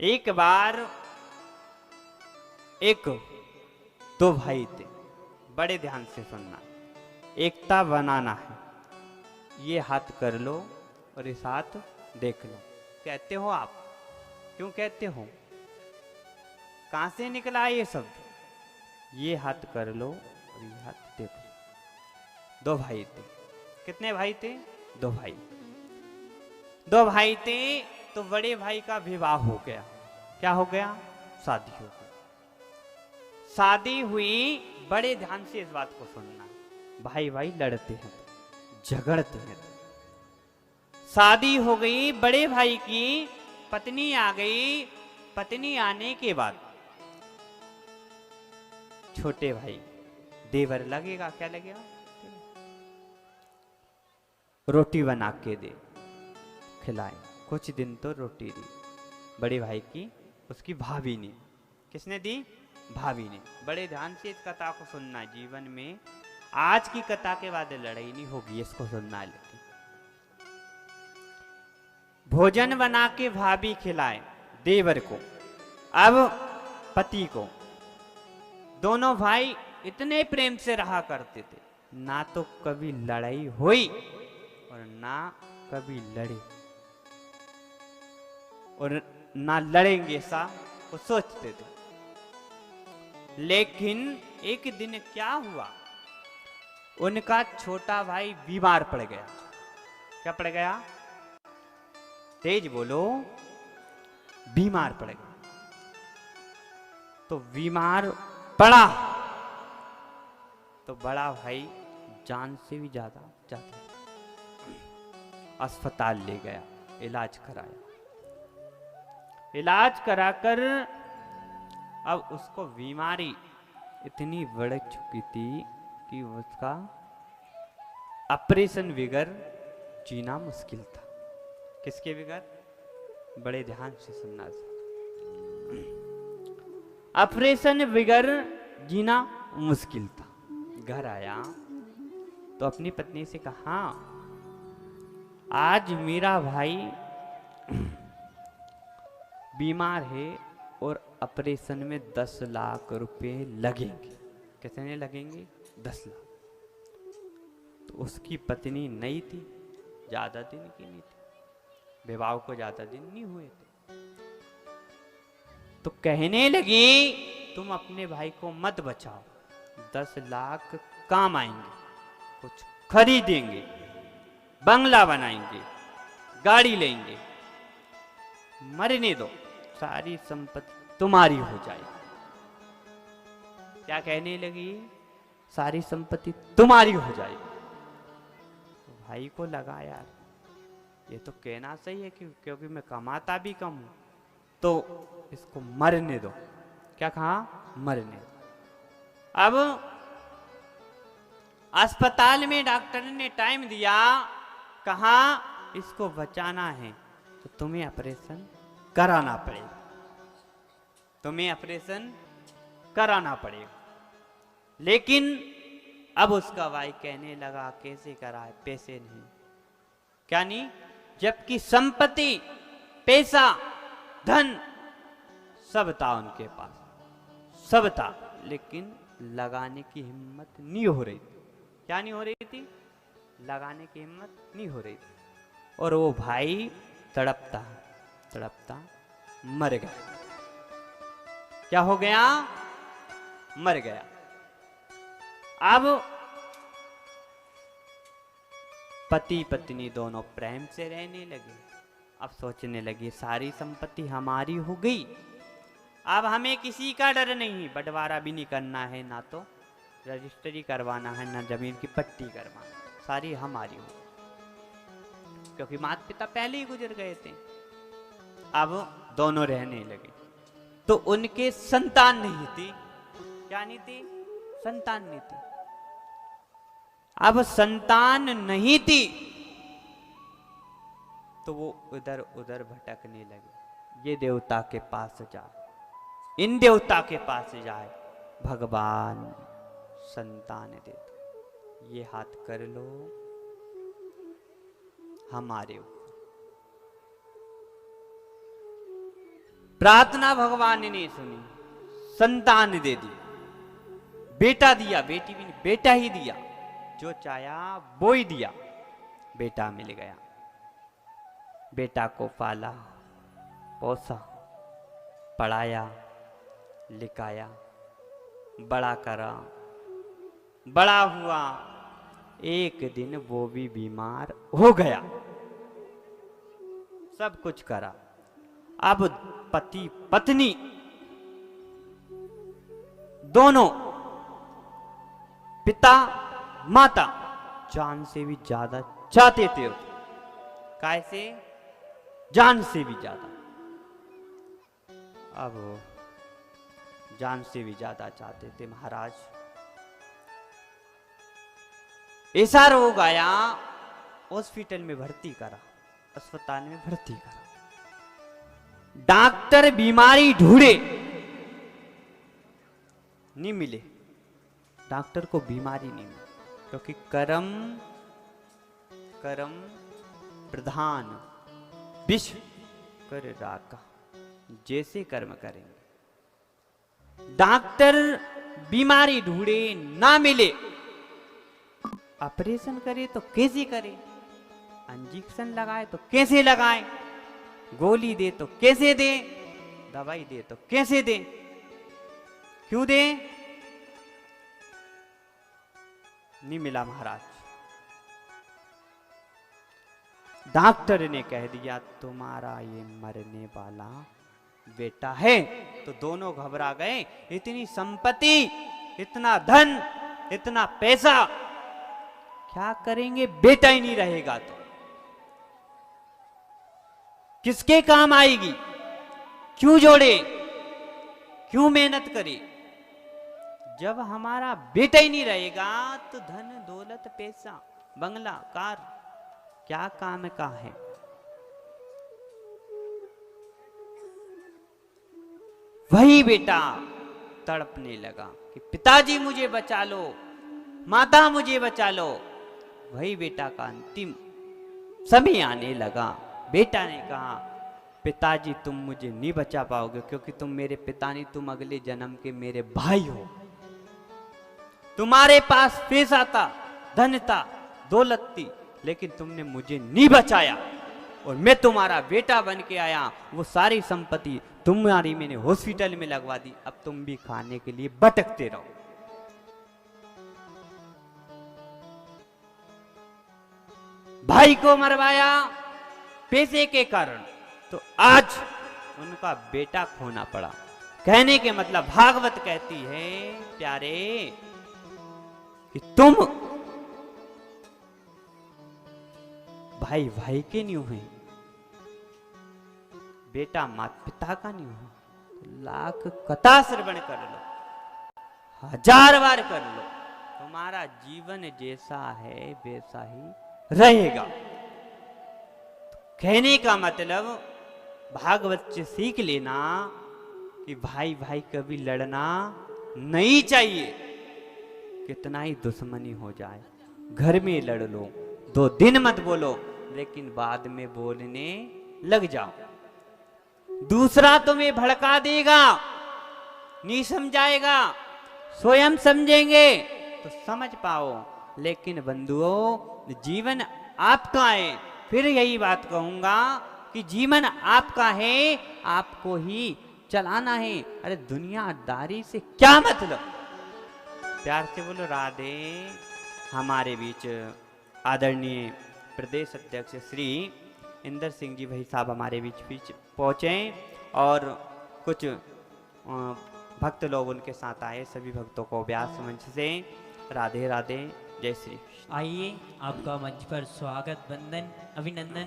एक बार एक दो भाई थे, बड़े ध्यान से सुनना। एकता बनाना है, ये हाथ कर लो और इस हाथ देख लो। कहते हो आप, क्यों कहते हो? कहां से निकला ये शब्द? ये हाथ कर लो और ये हाथ देख लो। दो भाई थे। कितने भाई थे? दो भाई। दो भाई थे तो बड़े भाई का विवाह हो गया। क्या हो गया? शादी हो गई। शादी हुई, बड़े ध्यान से इस बात को सुनना। भाई भाई लड़ते हैं, झगड़ते हैं। शादी हो गई, बड़े भाई की पत्नी आ गई। पत्नी आने के बाद छोटे भाई देवर लगेगा, क्या लगेगा? रोटी बना के दे, खिलाए। कुछ दिन तो रोटी दी बड़े भाई की, उसकी भाभी ने। किसने दी? भाभी ने। बड़े ध्यान से इस कथा को सुनना। जीवन में आज की कथा के बाद लड़ाई नहीं होगी, इसको सुनना। लेकिन भोजन बना के भाभी खिलाए देवर को, अब पति को। दोनों भाई इतने प्रेम से रहा करते थे, ना तो कभी लड़ाई हुई और ना कभी लड़े, और ना लड़ेंगे सा वो सोचते थे। लेकिन एक दिन क्या हुआ, उनका छोटा भाई बीमार पड़ गया। क्या पड़ गया? तेज बोलो। बीमार पड़ गया। तो बीमार पड़ा तो बड़ा भाई जान से भी ज्यादा अस्पताल ले गया, इलाज कराया। इलाज कराकर अब उसको बीमारी इतनी बढ़ चुकी थी कि उसका ऑपरेशन बगैर जीना मुश्किल था। किसके बगैर? बड़े ध्यान से सुनना। ऑपरेशन बगैर जीना मुश्किल था। घर आया तो अपनी पत्नी से कहा, आज मेरा भाई बीमार है और ऑपरेशन में 10 लाख रुपए लगेंगे। कितने लगेंगे? 10 लाख। तो उसकी पत्नी नई थी, ज्यादा दिन की नहीं थी, विवाह को ज्यादा दिन नहीं हुए थे। तो कहने लगी, तुम अपने भाई को मत बचाओ, 10 लाख काम आएंगे, कुछ खरीदेंगे, बंगला बनाएंगे, गाड़ी लेंगे, मरने दो, सारी संपत्ति तुम्हारी हो जाएगी। क्या कहने लगी? सारी संपत्ति तुम्हारी हो जाएगी। तो भाई को लगा, यार ये तो कहना सही है, क्योंकि मैं कमाता भी कम हूं, तो इसको मरने दो। क्या कहा? मरने दो। अब अस्पताल में डॉक्टर ने टाइम दिया, कहा इसको बचाना है तो तुम्हें ऑपरेशन कराना पड़ेगा, तुम्हें ऑपरेशन कराना पड़ेगा। लेकिन अब उसका भाई कहने लगा, कैसे कराए, पैसे नहीं। क्या नहीं? जबकि संपत्ति, पैसा, धन सब था उनके पास, सब था, लेकिन लगाने की हिम्मत नहीं हो रही थी। क्या नहीं हो रही थी? लगाने की हिम्मत नहीं हो रही थी। और वो भाई तड़पता तड़पता मर गया। क्या हो गया? मर गया। अब पति पत्नी दोनों प्रेम से रहने लगे। अब सोचने लगे, सारी संपत्ति हमारी हो गई, अब हमें किसी का डर नहीं, बंटवारा भी नहीं करना है, ना तो रजिस्ट्री करवाना है, ना जमीन की पट्टी करवाना, सारी हमारी हो, क्योंकि माता पिता पहले ही गुजर गए थे। अब दोनों रहने लगे। तो उनके संतान नहीं थी। क्या नहीं थी? संतान नहीं थी। अब संतान नहीं थी तो वो उधर उधर भटकने लगे। ये देवता के पास जाए, इन देवता के पास जाए, भगवान संतान दे दो, ये हाथ कर लो हमारे ऊपर। प्रार्थना भगवान ने सुनी, संतान दे दी, बेटा दिया, बेटी भी नहीं, बेटा ही दिया, जो चाहा वो ही दिया, बेटा मिल गया। बेटा को पाला पोसा, पढ़ाया लिखाया, बड़ा करा, बड़ा हुआ। एक दिन वो भी बीमार हो गया। सब कुछ करा। अब पति पत्नी दोनों, पिता माता, जान से भी ज्यादा चाहते थे। कैसे? जान से भी ज्यादा। अब जान से भी ज्यादा चाहते थे महाराज। ऐसा रोग आया, हॉस्पिटल में भर्ती करा, अस्पताल में भर्ती करा। डॉक्टर बीमारी ढूंढे, नहीं मिले। डॉक्टर को बीमारी नहीं मिली, क्योंकि कर्म प्रधान विश्व कर राका, जैसे कर्म करेंगे। डॉक्टर बीमारी ढूंढे, ना मिले। ऑपरेशन करे तो कैसे करे, इंजेक्शन लगाए तो कैसे लगाए, गोली दे तो कैसे दे, दवाई दे तो कैसे दे, क्यों दे? नहीं मिला महाराज। डॉक्टर ने कह दिया तुम्हारा ये मरने वाला बेटा है। तो दोनों घबरा गए। इतनी संपत्ति, इतना धन, इतना पैसा, क्या करेंगे? बेटा ही नहीं रहेगा तो किसके काम आएगी? क्यों जोड़े, क्यों मेहनत करे? जब हमारा बेटा ही नहीं रहेगा तो धन दौलत पैसा बंगला कार क्या काम का है? वही बेटा तड़पने लगा कि पिताजी मुझे बचा लो, माता मुझे बचा लो। वही बेटा का अंतिम समय आने लगा। बेटा ने कहा पिताजी तुम मुझे नहीं बचा पाओगे, क्योंकि तुम मेरे पिता नहीं, तुम अगले जन्म के मेरे भाई हो। तुम्हारे पास पैसा था, धन था, दौलत थी, लेकिन तुमने मुझे नहीं बचाया और मैं तुम्हारा बेटा बन के आया। वो सारी संपत्ति तुम्हारी मैंने हॉस्पिटल में लगवा दी। अब तुम भी खाने के लिए भटकते रहो। भाई को मरवाया पैसे के कारण, तो आज उनका बेटा खोना पड़ा। कहने के मतलब भागवत कहती है प्यारे कि तुम भाई भाई के नहीं हुए, बेटा माता पिता का नहीं हुआ, तो लाख कथा श्रवण कर लो, 1000 बार कर लो, तुम्हारा जीवन जैसा है वैसा ही रहेगा। कहने का मतलब भागवत से सीख लेना कि भाई भाई कभी लड़ना नहीं चाहिए। कितना ही दुश्मनी हो जाए, घर में लड़ लो, 2 दिन मत बोलो, लेकिन बाद में बोलने लग जाओ। दूसरा तुम्हें भड़का देगा, नहीं समझाएगा, स्वयं समझेंगे तो समझ पाओ। लेकिन बंधुओं, जीवन आपका है। फिर यही बात कहूंगा कि जीवन आपका है, आपको ही चलाना है। अरे दुनियादारी से क्या मतलब? प्यार से बोलो राधे। हमारे बीच आदरणीय प्रदेश अध्यक्ष श्री इंदर सिंह जी भाई साहब हमारे बीच पहुँचे और कुछ भक्त लोग उनके साथ आए। सभी भक्तों को व्यास मंच से राधे राधे, जय श्री। आइए आपका मंच पर स्वागत, वंदन, अभिनंदन